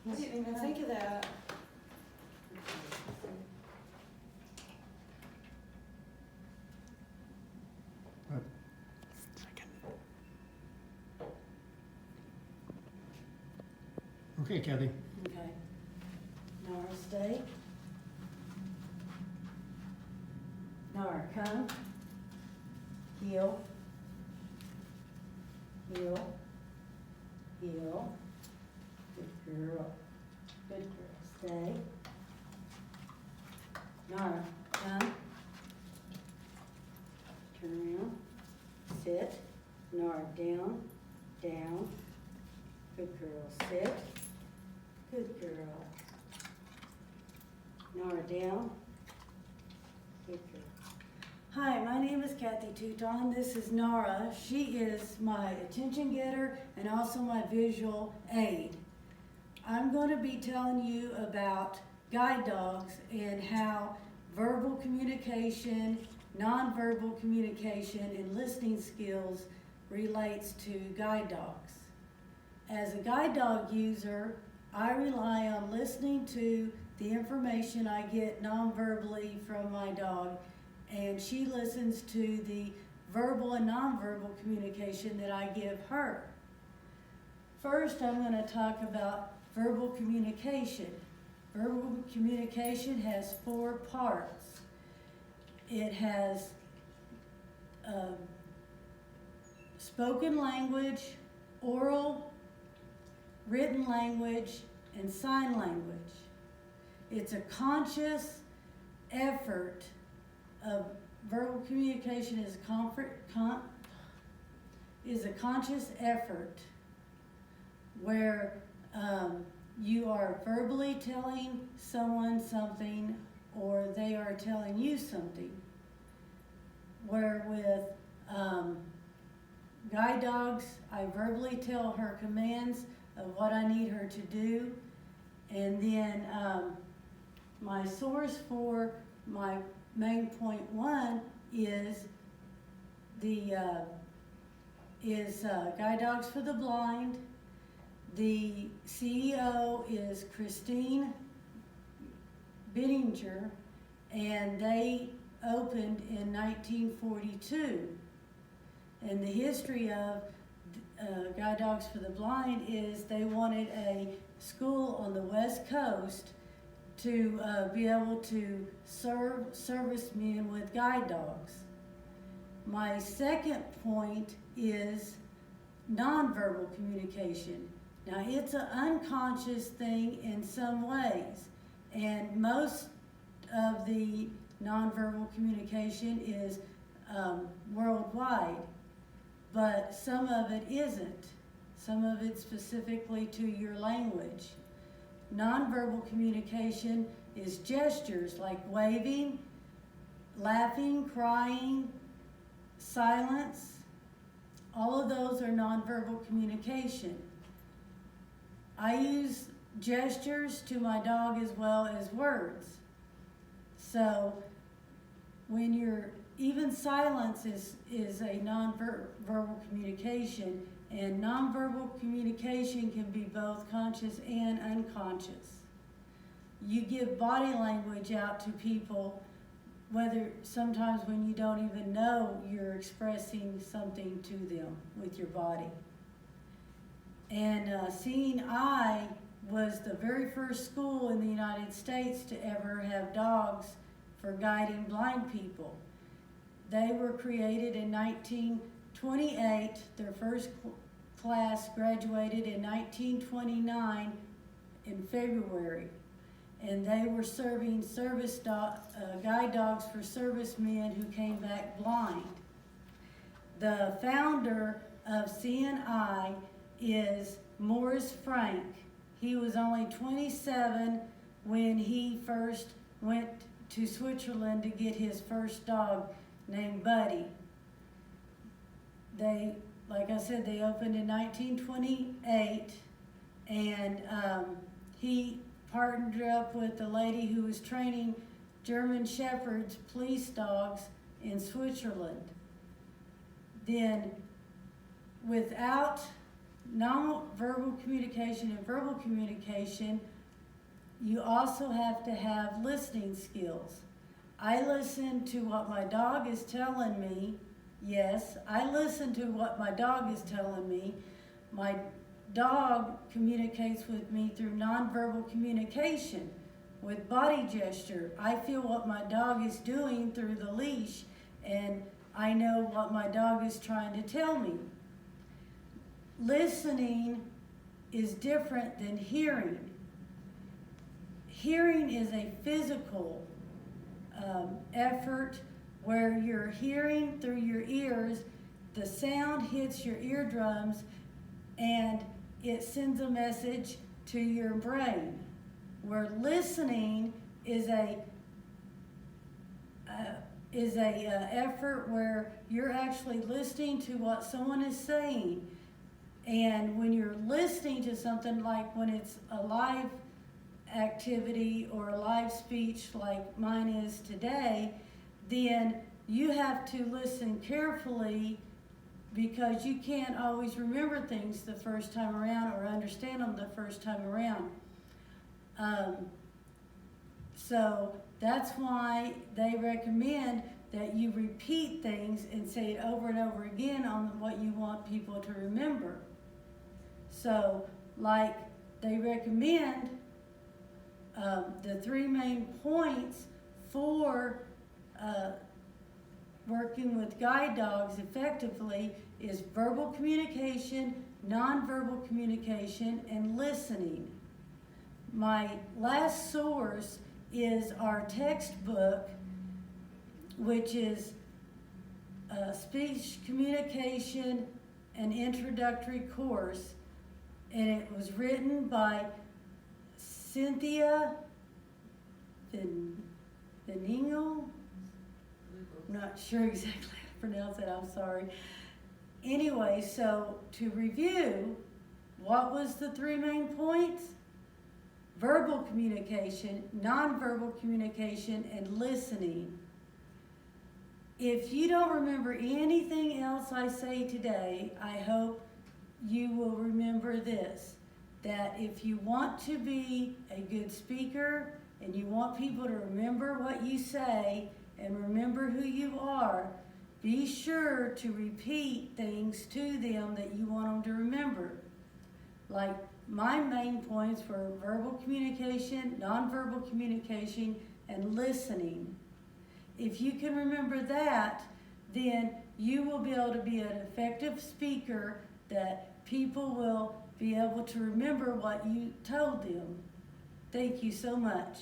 I didn't even think of that. Okay, Kathy. Okay. Nora, stay. Nora, come. Heel. Heel. Heel. Good girl. Good girl. Stay. Nora, come. Turn around. Sit. Nora, down. Down. Good girl. Sit. Good girl. Nora, down. Good girl. Hi, my name is Kathy Touton. This is Nora. She is my attention getter and also my visual aid. I'm going to be telling you about guide dogs and how verbal communication, nonverbal communication, and listening skills relates to guide dogs. As a guide dog user, I rely on listening to the information I get non-verbally from my dog, and she listens to the verbal and nonverbal communication that I give her. First, I'm going to talk about verbal communication. Verbal communication has 4 parts. It has spoken language, oral, written language, and sign language. It's a conscious effort of verbal communication is a conscious effort where you are verbally telling someone something or they are telling you something. Where with guide dogs, I verbally tell her commands of what I need her to do, and then my source for my main point 1 is Guide Dogs for the Blind. The CEO is Christine Bittinger, and they opened in 1942. And the history of Guide Dogs for the Blind is they wanted a school on the West Coast to be able to serve servicemen with guide dogs. My second point is nonverbal communication. Now, it's an unconscious thing in some ways, and most of the nonverbal communication is worldwide, but some of it isn't. Some of it specifically to your language. Nonverbal communication is gestures like waving, laughing, crying, silence. All of those are nonverbal communication. I use gestures to my dog as well as words. So when even silence is a nonverbal communication, and nonverbal communication can be both conscious and unconscious. You give body language out to people, whether sometimes when you don't even know you're expressing something to them with your body. And Seeing Eye was the very first school in the United States to ever have dogs for guiding blind people. They were created in 1928. Their first class graduated in 1929 in February. And they were serving guide dogs for servicemen who came back blind. The founder of Seeing Eye is Morris Frank. He was only 27 when he first went to Switzerland to get his first dog named Buddy. Like I said, they opened in 1928, and he partnered up with the lady who was training German Shepherds, police dogs, in Switzerland. Then, without nonverbal communication and verbal communication, you also have to have listening skills. I listen to what my dog is telling me. Yes, I listen to what my dog is telling me. My dog communicates with me through nonverbal communication, with body gesture. I feel what my dog is doing through the leash, and I know what my dog is trying to tell me. Listening is different than hearing. Hearing is a physical effort where you're hearing through your ears, the sound hits your eardrums, and it sends a message to your brain. Where listening is a effort where you're actually listening to what someone is saying. And when you're listening to something, like when it's a live activity or a live speech like mine is today, then you have to listen carefully, because you can't always remember things the first time around or understand them the first time around. So that's why they recommend that you repeat things and say it over and over again on what you want people to remember. So, like, they recommend the 3 main points for working with guide dogs effectively is verbal communication, nonverbal communication, and listening. My last source is our textbook, which is Speech Communication, an Introductory Course, and it was written by Cynthia Benigno. I'm not sure exactly how to pronounce it, I'm sorry. Anyway, so to review, what was the 3 main points? Verbal communication, nonverbal communication, and listening. If you don't remember anything else I say today, I hope you will remember this, that if you want to be a good speaker and you want people to remember what you say and remember who you are, be sure to repeat things to them that you want them to remember. Like my main points were verbal communication, nonverbal communication, and listening. If you can remember that, then you will be able to be an effective speaker that people will be able to remember what you told them. Thank you so much.